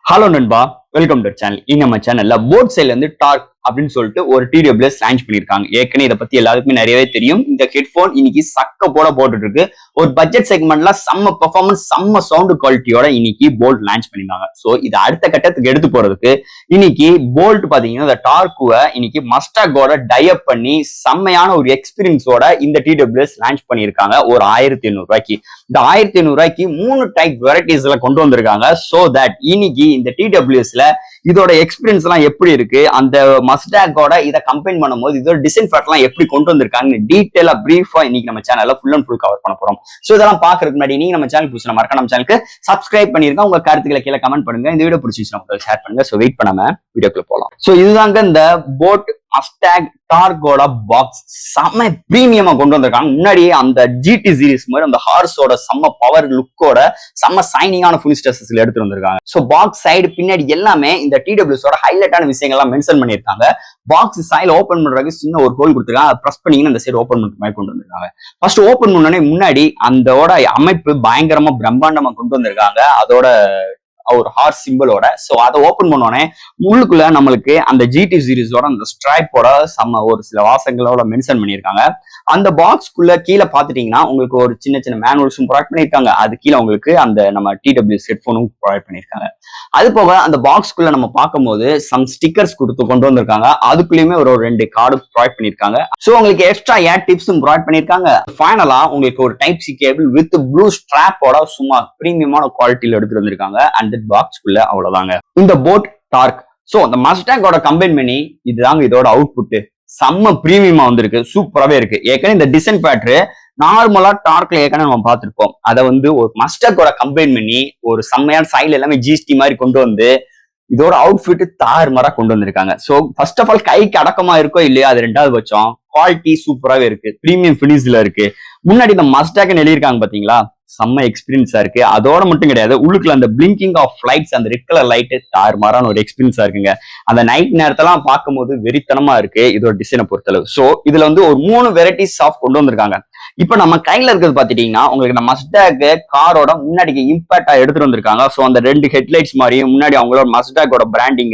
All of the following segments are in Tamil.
ஹலோ நண்பா, வெல்கம் டு சேனல். நம்ம சேனல்ல போட் சைட்ல இருந்து டார்க் அப்படின்னு சொல்லிட்டு ஒரு டிடபிள்யூஎஸ் லான்ச் பண்ணிருக்காங்க. ஏற்கனவே இதை பத்தி எல்லாருக்குமே நிறையவே தெரியும். இந்த ஹெட்போன் இன்னைக்கு சக்க போட போட்டுட்டு இருக்கு. ஒரு பட்ஜெட் செக்மெண்ட்ல செம்ம பெர்ஃபார்மன்ஸ், செம்ம சவுண்ட் குவாலிட்டியோட இன்னைக்கு போல்ட் லான்ச் பண்ணிருக்காங்க. சோ இது அடுத்த கட்டத்துக்கு எடுத்து போறதுக்கு இன்னைக்கு போல்ட் பாத்தீங்கன்னா இந்த டார்க்குவை இன்னைக்கு மஸ்டாகோட டைப் பண்ணி செம்மையான ஒரு எக்ஸ்பீரியன்ஸோட இந்த டிடபிள்யூஎஸ் லான்ச் பண்ணிருக்காங்க. ஒரு 1800 ரூபாய்க்கு. இந்த 1800 ரூபாய்க்கு 3 டைப் வெரைட்டிஸ்ல கொண்டு வந்திருக்காங்க. சோ தட் இன்னைக்கு இந்த டிடபிள்யூஎஸ்ல இதோட எக்ஸ்பீரியன்ஸ் எல்லாம் எப்படி இருக்கு, அந்த மஸ்டாகோட இதை கம்பைன் பண்ணும்போது இதோட டிசைன் ஃபேக்ட் எல்லாம் எப்படி கொண்டு வந்திருக்காங்க டீடைலா பிரீஃபா இன்னைக்கு நம்ம சேனல்ல ஃபுல் அண்ட் ஃபுல் கவர் பண்ண போறோம். சோ இதெல்லாம் பாக்குறதுக்கு முன்னாடி நீங்க நம்ம சேனல் புதுசா மறக்காம நம்ம சேனலுக்கு சப்ஸ்கிரைப் பண்ணிருங்க. உங்க கருத்துக்களை கீழே கமெண்ட் பண்ணுங்க. இந்த வீடியோ பிடிச்சிருச்சுன்னா ஷேர் பண்ணுங்க. சோ வெயிட் பண்ணாம வீடியோக்குள்ள போலாம். சோ இதுதாங்க இந்த போட் மஸ்டாக் டார்கோட பாக்ஸ். செம்ம பிரீமியமா கொண்டு வந்திருக்காங்க. முன்னாடியே அந்த ஜிடி சீரிஸ் மாதிரி அந்த ஹார்ஸோட செம்ம பவர் லுக்கோட செம்ம சைனிங்கான ஃபுல் ஸ்டேட்டஸ்ல எடுத்து வந்திருக்காங்க. சோ பாக்ஸ் சைடு பின்னாடி எல்லாமே இந்த டிடபிள்யூஸோட ஹைலைட்டான விஷயங்கள்லாம் மென்ஷன் பண்ணியிருக்காங்க. பாக்ஸ் சைடு ஓபன் பண்றதுக்கு சின்ன ஒரு ஹோல் கொடுத்துருக்காங்க. அதை பிரஸ் பண்ணீங்கன்னா அந்த சைடு ஓபன் பண்ற மாதிரி கொண்டு வந்திருக்காங்க. ஃபர்ஸ்ட் ஓபன் பண்ணோடனே முன்னாடி அதோட அமைப்பு பயங்கரமா பிரம்மாண்டமா கொண்டு வந்திருக்காங்க. அதோட ஒரு ஹார்ஸ் சிம்பிளோட. சோ அதை ஓபன் பண்ணோடனே உள்ளுக்குள்ள நம்மளுக்கு அந்த ஜிடி சீரிஸோட அந்த ஸ்ட்ரைப்போட செம்ம ஒரு சில வாசங்களோட மென்ஷன் பண்ணியிருக்காங்க. அந்த பாக்ஸ்க்குள்ள கீழே பாத்துட்டீங்கன்னா உங்களுக்கு ஒரு சின்ன சின்ன மேனுவல்ஸும் ப்ரொவைட் பண்ணியிருக்காங்க. அது கீழே உங்களுக்கு அந்த நம்ம டிடபிள்யூஎஸ் ஹெட்போனும் ப்ரொவைட் பண்ணியிருக்காங்க. அது போக அந்த பாக்ஸ்க்குள்ள நம்ம பார்க்கும்போது சம் ஸ்டிக்கர்ஸ் கொடுத்து கொண்டு வந்திருக்காங்க. அதுக்குள்ளயுமே ஒரு 2 கார்டு ப்ரொவைட் பண்ணியிருக்காங்க. சோ உங்களுக்கு எக்ஸ்ட்ரா ஏர் டிப்ஸும் ப்ரொவைட் பண்ணியிருக்காங்க. ஃபைனலா உங்களுக்கு ஒரு type C cable with blue ஸ்ட்ராப்போட சும்மா பிரீமியமான குவாலிட்டியில எடுத்துட்டு வந்திருக்காங்க. அந்த பாக்ஸ்க்குள்ள அவ்வளவுதாங்க இந்த போட் டார்க். சோ அந்த மஸ்டாகோட கம்பைன் பண்ணி இதுதாங்க இதோட அவுட்புட். செம்ம பிரீமியமா வந்திருக்கு. சூப்பராகவே இருக்கு. ஏற்கனவே இந்த டிசைன் பேட்டர் நார்மலா டார்க்ல ஏற்கனவே நம்ம பார்த்திருப்போம். அதை வந்து ஒரு மஸ்டாகோட கம்பைன் பண்ணி ஒரு செம்மையான சைடுல எல்லாமே ஜிஎஸ்டி மாதிரி கொண்டு வந்து இதோட அவுட்ஃபிட் தாறுமாறா கொண்டு வந்திருக்காங்க. சோ ஃபர்ஸ்ட் ஆஃப் ஆல் கைக்கு அடக்கமா இருக்கோ இல்லையா, அது ரெண்டாவது பட்சம். குவாலிட்டி சூப்பராகவே இருக்கு. பிரீமியம் பினிஷ்ல இருக்கு. முன்னாடி இந்த மஸ்டாக்னு எழுதியிருக்காங்க பாத்தீங்களா, செம்ம எக்ஸ்பீரியன்ஸா இருக்கு. அதோட மட்டும் கிடையாது, உள்ளுக்குள்ள அந்த பிளிங்கிங் ஆஃப் லைட்ஸ், அந்த ரெட் கலர் லைட் தாறுமாறான ஒரு எக்ஸ்பீரியன்ஸா இருக்குங்க. அந்த நைட் நேரத்தெல்லாம் பார்க்கும்போது வெறித்தனமா இருக்கு இதோட டிசைனை பொறுத்தளவு. சோ இதுல வந்து ஒரு 3 வெரைட்டிஸ் ஆஃப் கொண்டு வந்திருக்காங்க. இப்ப நம்ம கையில இருக்கிறது பாத்துட்டீங்கன்னா உங்களுக்கு இந்த மஸ்டாக் காரோட முன்னாடி இம்பாக்டா எடுத்துட்டு வந்திருக்காங்க. சோ அந்த 2 ஹெட்லைட்ஸ் மாதிரியும் முன்னாடி அவங்களோட மஸ்டாகோட பிராண்டிங்,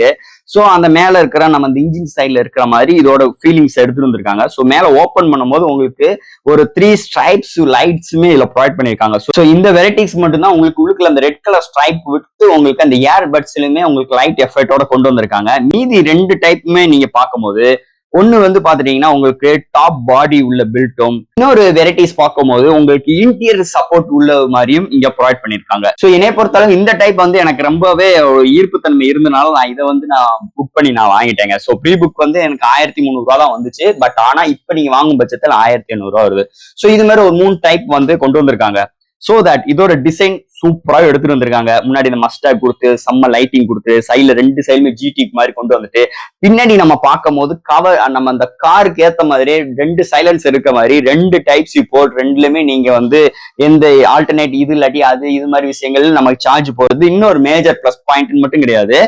சோ அந்த மேல இருக்கிற நம்ம இந்த இன்ஜின் சைட்ல இருக்கிற மாதிரி இதோட ஃபீலிங்ஸ் எடுத்துட்டு வந்திருக்காங்க. சோ மேல ஓபன் பண்ணும்போது உங்களுக்கு ஒரு 3 ஸ்ட்ரைப்ஸ் லைட்ஸுமே இதுல ப்ரொவைட் பண்ணிருக்காங்க. சோ இந்த வெரைட்டிஸ் மட்டும் தான் உங்களுக்கு உள்ளுக்குள்ள அந்த ரெட் கலர் ஸ்ட்ரைப் விட்டு உங்களுக்கு அந்த ஏர் பட்ஸ்லயுமே உங்களுக்கு லைட் எஃபெக்டோட கொண்டு வந்திருக்காங்க. மீதி 2 டைப்புமே நீங்க பார்க்கும்போது ஒண்ணு வந்து பாத்துட்டீங்கன்னா உங்களுக்கு டாப் பாடி உள்ள பில்ட்டும், இன்னொரு வெரைட்டிஸ் பார்க்கும்போது உங்களுக்கு இன்டீரியர் சப்போர்ட் உள்ள மாதிரியும் இங்க ப்ரொவைட் பண்ணிருக்காங்க. சோ என்னைய பொறுத்தளவு இந்த டைப் வந்து எனக்கு ரொம்பவே ஈர்ப்புத்தன்மை இருந்தனால நான் இதை வந்து நான் புக் பண்ணி நான் வாங்கிட்டேங்க. சோ ப்ரீ புக் வந்து எனக்கு 1300 ரூபா தான் வந்துச்சு. பட் ஆனா இப்ப நீங்க வாங்கும் பட்சத்தில் 1800 ரூபா வருது. சோ இது மாதிரி ஒரு 3 டைப் வந்து கொண்டு வந்திருக்காங்க. சோ தட் இதோட டிசைன் சூப்பராக எடுத்துட்டு வந்திருக்காங்க. முன்னாடி இந்த மஸ்டாக் கொடுத்து செம்ம லைட்டிங் கொடுத்து சைட்ல 2 சைடுமே ஜிடி மாதிரி கொண்டு வந்துட்டு பின்னாடி நம்ம பார்க்கும் போது கவர் நம்ம அந்த காருக்கு ஏத்த மாதிரி 2 சைலன்ஸ் இருக்க மாதிரி 2 டைப் சி போர்ட், 2லயுமே நீங்க வந்து எந்த ஆல்டர்னேட் இது இல்லாட்டி அது இது மாதிரி விஷயங்கள் நமக்கு சார்ஜ் போறது இன்னொரு மேஜர் பிளஸ் பாயிண்ட் மட்டும் கிடையாது.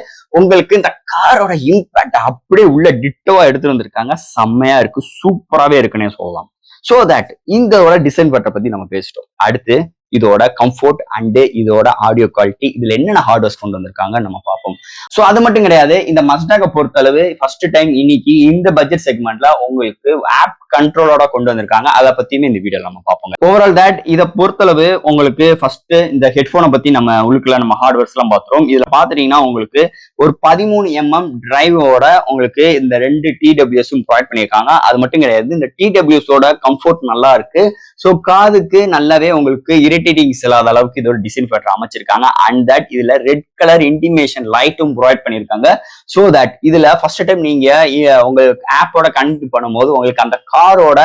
உங்களுக்கு இந்த காரோட இம்பாக்ட் அப்படியே உள்ள டிட்டோவா எடுத்துட்டு வந்திருக்காங்க. செம்மையா இருக்கு. சூப்பராகவே இருக்குன்னே சொல்லலாம். சோ தட் இதோட டிசைன் பட்ட பத்தி நம்ம பேசிட்டோம். அடுத்து இதோட கம்ஃபோர்ட் அண்ட் இதோட ஆடியோ குவாலிட்டி, இதுல என்னென்ன ஹார்ட்வேர்ஸ் கொண்டு வந்திருக்காங்க நம்ம பார்ப்போம். சோ அது மட்டும் கிடையாது, இந்த மஸ்டாக பொறுத்தளவு ஃபர்ஸ்ட் டைம் இன்னைக்கு இந்த பட்ஜெட் செக்மெண்ட்ல உங்களுக்கு ஆப் கண்ட்ரோலோட கொண்டு வந்திருக்காங்க. அதை பத்தியுமே இந்த வீடியோல நம்ம பார்ப்போம். ஓவரால் தட் இதை பொறுத்தளவு உங்களுக்கு ஃபர்ஸ்ட் இந்த ஹெட்போனை பத்தி நம்ம உள்ளுக்குள்ள நம்ம ஹார்ட்வேர்ஸ் எல்லாம் பார்த்துறோம். இதுல பாத்துட்டீங்கன்னா உங்களுக்கு ஒரு 13mm டிரைவோட உங்களுக்கு இந்த 2 டிடபிள்யூஎஸும் ப்ரொவைட் பண்ணியிருக்காங்க. அது மட்டும் கிடையாது, இந்த டிடபிள்யூஎஸோட கம்ஃபோர்ட் நல்லா இருக்கு. சோ காதுக்கு நல்லாவே உங்களுக்கு இரிட்டேட்டிங்ஸ் இல்லாத அளவுக்கு இதோட டிசைன் ஃபேக்டர் அமைச்சிருக்காங்க. அண்ட் தட் இதுல ரெட் கலர் இன்டிமேஷன் லைட்டும் ப்ரொவைட் பண்ணியிருக்காங்க. சோ தட் இதுல ஃபர்ஸ்ட் டைம் நீங்க உங்களுக்கு ஆப்போட கனெக்ட் பண்ணும்போது உங்களுக்கு அந்த காரோட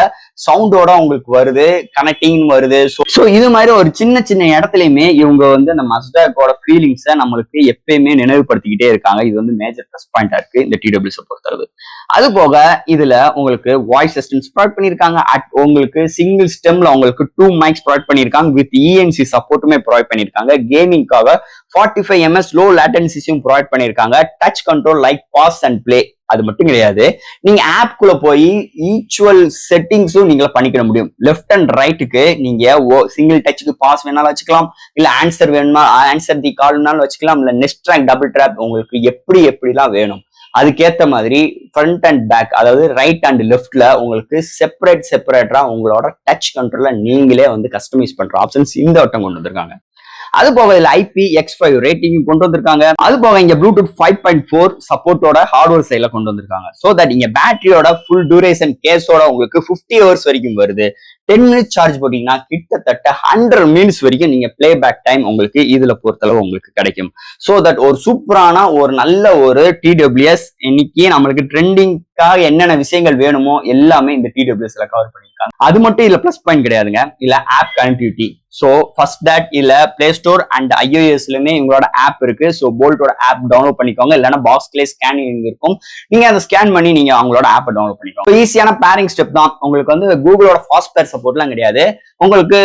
சவுண்டோட உங்களுக்கு வருது, கனெக்டிங் வருது. சோ இது மாதிரி ஒரு சின்ன சின்ன இடத்துலயுமே இவங்க வந்து அந்த மஸ்டாகோட ஃபீலிங்ஸை நம்மளுக்கு எப்பயுமே நினைவுபடுத்திக்கிட்டே இருக்காங்க. இது வந்து மேஜர் ப்ளஸ் பாயிண்டா இருக்கு இந்த டிடபிள்யூஎஸ் பொறுத்தளவு. அது போக இதுல உங்களுக்கு வாய்ஸ் அசிஸ்டன்ஸ் ப்ரொவைட் பண்ணியிருக்காங்க. உங்களுக்கு சிங்கிள் ஸ்டெம்ல உங்களுக்கு 2 மைக்ஸ் ப்ரொவைட் பண்ணியிருக்காங்க. வித் இஎன்சி சப்போர்ட்டுமே ப்ரொவைட் பண்ணியிருக்காங்க. கேமிங்காக 45ms லோ லேட்டன்சிஸும் விஷயம் ப்ரொவைட் பண்ணியிருக்காங்க. Touch control like pause and play. அது மட்டும் கிடையாது, நீங்க ஆப்குள்ள போய் ஈச்சுவல் செட்டிங்ஸும் நீங்க பண்ணிக்க முடியும். லெஃப்ட் அண்ட் ரைட்டுக்கு நீங்க சிங்கிள் டச்சுக்கு பாஸ் வேணாலும் வச்சுக்கலாம், இல்ல ஆன்சர் வேணுமா ஆன்சர் தி கால்னாலும் வச்சுக்கலாம், இல்ல நெக்ஸ்ட் ட்ராக் டபுள் ட்ராப் உங்களுக்கு எப்படிலாம் வேணும் அதுக்கேத்த மாதிரி ஃப்ரண்ட் அண்ட் பேக், அதாவது ரைட் அண்ட் லெஃப்ட்ல உங்களுக்கு செப்பரேட்டரா உங்களோட டச் கண்ட்ரோல்ல நீங்களே வந்து கஸ்டமைஸ் பண்ற ஆப்ஷன்ஸ் இந்த வட்டம் கொண்டு வந்திருக்காங்க. அது போக இதுல IPX5 ரேட்டிங் கொண்டு வந்திருக்காங்க. அது போக இங்க ப்ளூடூத் 5.4 சப்போர்ட்டோட ஹார்ட்வேர் சைட்ல கொண்டு வந்திருக்காங்க. சோ தட் இங்க பேட்டரியோட ஃபுல் டியூரேஷன் கேஸோட உங்களுக்கு 50 ஹவர்ஸ் வரைக்கும் வருது. 10 மினிட்ஸ் சார்ஜ் போட்டீங்கன்னா கிட்டத்தட்ட 100 மினிட்ஸ் வரைக்கும் நீங்க பிளே பேக் டைம் உங்களுக்கு இதுல பொறுத்தளவு உங்களுக்கு கிடைக்கும். சோ தட் ஒரு சூப்பரான ஒரு நல்ல ஒரு TWS இன்னைக்கு நம்மளுக்கு ட்ரெண்டிங்காக என்னென்ன விஷயங்கள் வேணுமோ எல்லாமே இந்த TWSல கவர் பண்ணிருக்காங்க. அது மட்டும் இல்ல பிளஸ் பாயிண்ட் கிடையாதுங்க, இல்ல app connectivity. So first that இல்ல பிளே ஸ்டோர் அண்ட் iOSலயுமே இவங்களோட ஆப் இருக்கு. சோ போல்ட்டோட ஆப் டவுன்லோட் பண்ணிக்கோங்க, இல்லைன்னா பாக்ஸ்லயே ஸ்கேனிங் இருக்கும், நீங்க அதை ஸ்கேன் பண்ணி நீங்க அவங்களோட ஆப்பை டவுன்லோட் பண்ணிக்கோங்க. ஈஸியான பேரிங் ஸ்டெப் தான். உங்களுக்கு வந்து கூகுளோட ஃபாஸ்ட் பேர் சப்போர்ட்லாம் கிடையாது. உங்களுக்கு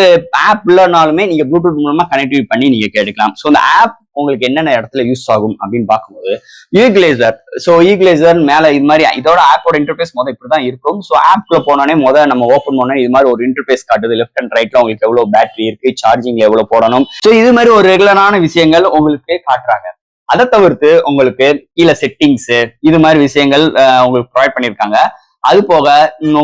ஆப் இல்லைனாலுமே நீங்க ப்ளூடூத் மூலமா கனெக்டிவிட்டி பண்ணி நீங்க கேட்டுக்கலாம். சோ இந்த ஆப் உங்களுக்கு என்னென்ன இடத்துல யூஸ் ஆகும் அப்படின்னு பார்க்கும்போது ஈக்லேசர். சோ ஈக்லேசர் மேல இது மாதிரி இதோட ஆப்போட இன்டர்ஃபேஸ் இப்படிதான் இருக்கும். சோ ஆப்ல போனோடனே நம்ம ஓப்பன் பண்ணோம் இது மாதிரி ஒரு இன்டர்ஃபேஸ் காட்டுது. லெஃப்ட் அண்ட் ரைட்ல உங்களுக்கு எவ்வளவு பேட்டரி இருக்கு, சார்ஜிங்ல எவ்வளவு போடணும், சோ இது மாதிரி ஒரு ரெகுலரான விஷயங்கள் உங்களுக்கு காட்டுறாங்க. அதை தவிர்த்து உங்களுக்கு கீழே செட்டிங்ஸ் இது மாதிரி விஷயங்கள் உங்களுக்கு ப்ரொவைட் பண்ணியிருக்காங்க. அது போக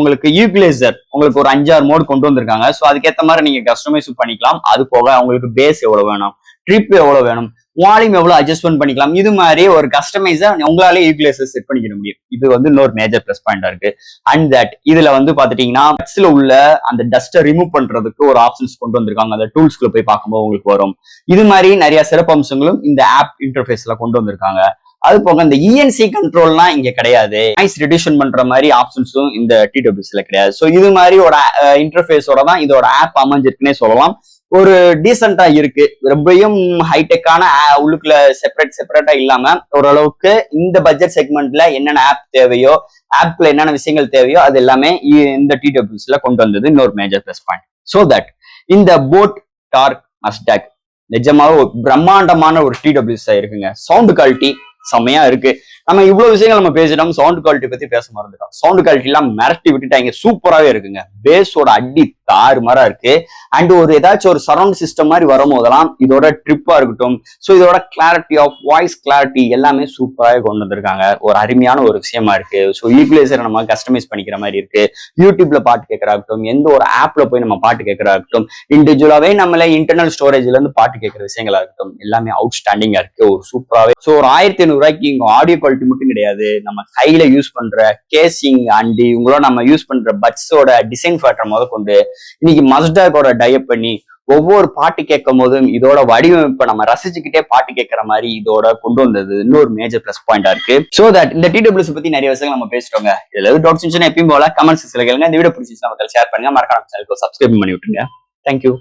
உங்களுக்கு ஈக்லேசர் உங்களுக்கு ஒரு 5-6 மோட் கொண்டு வந்திருக்காங்க. சோ அதுக்கேற்ற மாதிரி நீங்க கஸ்டமைஸ் பண்ணிக்கலாம். அது போக உங்களுக்கு பேஸ் எவ்வளவு வேணும், ட்ரிப் எவ்வளவு வேணும், வால்யூம் எவ்வளவு அட்ஜஸ்ட்மெண்ட் பண்ணிக்கலாம், இது மாதிரி ஒரு கஸ்டமைஸா உங்களாலே ஈக்லேசர் செட் பண்ணிக்க முடியும். இது வந்து இன்னொரு மேஜர் பிளஸ் பாயிண்டா இருக்கு. அண்ட் தட் இதுல வந்து பாத்துட்டீங்கன்னா பட்ஸ்ல உள்ள அந்த டஸ்ட்டை ரிமூவ் பண்றதுக்கு ஒரு ஆப்ஷன்ஸ் கொண்டு வந்திருக்காங்க. அந்த டூல்ஸ்குள்ள போய் பார்க்கும்போது உங்களுக்கு வரும். இது மாதிரி நிறைய சிறப்பு அம்சங்களும் இந்த ஆப் இன்டர்ஃபேஸ்ல கொண்டு வந்திருக்காங்க. அது போக இந்த ENC கண்ட்ரோல்லாம் இங்க கிடையாது. நாய்ஸ் ரிடியூஷன் பண்ற மாதிரி ஆப்ஷன்ஸும் இந்த TWSல கிடையாது. சோ இது மாதிரி ஒரு இன்டர்ஃபேஸோட தான் இதோட ஆப் அமைஞ்சிருக்குன்னே சொல்லலாம். ஒரு டீசெண்டா இருக்கு. ரொம்பவும் ஹைடெக்கான உள்ளுக்குள்ள செப்பரேட்டா இல்லாம ஓரளவுக்கு இந்த பட்ஜெட் செக்மெண்ட்ல என்னென்ன ஆப் தேவையோ, ஆப்ல என்னென்ன விஷயங்கள் தேவையோ அது எல்லாமே இந்த TWSல கொண்டு வந்தது இன்னொரு major plus point. So that இந்த போட் டார்க் மஸ்டாக் நிஜமாவே ஒரு பிரம்மாண்டமான ஒரு TWS இருக்குங்க. சவுண்ட் குவாலிட்டி செம்மையா இருக்கு. நம்ம இவ்வளவு விஷயங்கள் நம்ம பேசிட்டோம், சவுண்ட் குவாலிட்டி பத்தி பேச மறந்துட்டோம். சவுண்ட் குவாலிட்டி எல்லாம் மிரட்டி விட்டுட்டாங்க, சூப்பராவே இருக்குங்க. பேஸோட அடி தாறுமாறா இருக்கு. அண்ட் ஒரு ஏதாச்சும் ஒரு சரௌண்ட் சிஸ்டம் மாதிரி வரும்போதெல்லாம் இதோட ட்ரிப்பா இருக்கட்டும், ஸோ இதோட கிளாரிட்டி ஆஃப் வாய்ஸ் கிளாரிட்டி எல்லாமே சூப்பராகவே கொண்டு வந்திருக்காங்க. ஒரு அருமையான ஒரு விஷயமா இருக்கு. ஸோ ஈக்வலைசரை நம்ம கஸ்டமைஸ் பண்ணிக்கிற மாதிரி இருக்கு. யூடியூப்ல பாட்டு கேட்கறாகட்டும், எந்த ஒரு ஆப்ல போய் நம்ம பாட்டு கேட்கறாகட்டும், இண்டிவிஜுவலாவே நம்மள இன்டர்னல் ஸ்டோரேஜ்ல இருந்து பாட்டு கேட்கிற விஷயங்களா இருக்கட்டும், எல்லாமே அவுட்ஸ்டாண்டிங்கா இருக்கு. ஒரு சூப்பராகவே. ஸோ ஒரு 1500 ரூபாய்க்கு இங்க ஆடியோ குவாலிட்டி மட்டும் கிடையாது, நம்ம கையில யூஸ் பண்ற கேசிங் அண்ட் இவங்களோட நம்ம யூஸ் பண்ற பட்ஸோட டிசைன் ஃபேக்டர் முத கொண்டு இன்னைக்கு மஸ்டாக்கோட டைப் பண்ணி ஒவ்வொரு பாட்டு கேட்கும் போதும் இதோட வடிவமைப்பை நம்ம ரசிச்சுக்கிட்டே பாட்டு கேட்கற மாதிரி இதோட கொண்டு வந்தது இன்னொரு மேஜர் பிளஸ் பாயிண்டா இருக்கு. சோ தட் இந்த TWS பத்தி நிறைய விஷயங்கள் நம்ம பேசிட்டோங்க. இதுல எதாவது டவுட்ஸ் இருந்துச்சுன்னா எப்பயும் போல கமெண்ட்ஸ் கேளுங்க. இந்த வீடியோ பிடிச்சிருந்தா மக்கள் ஷேர் பண்ணுங்க, மறக்காம சேனலுக்கு சப்ஸ்கிரைப் பண்ணி விட்டுருங்க. தேங்க்யூ.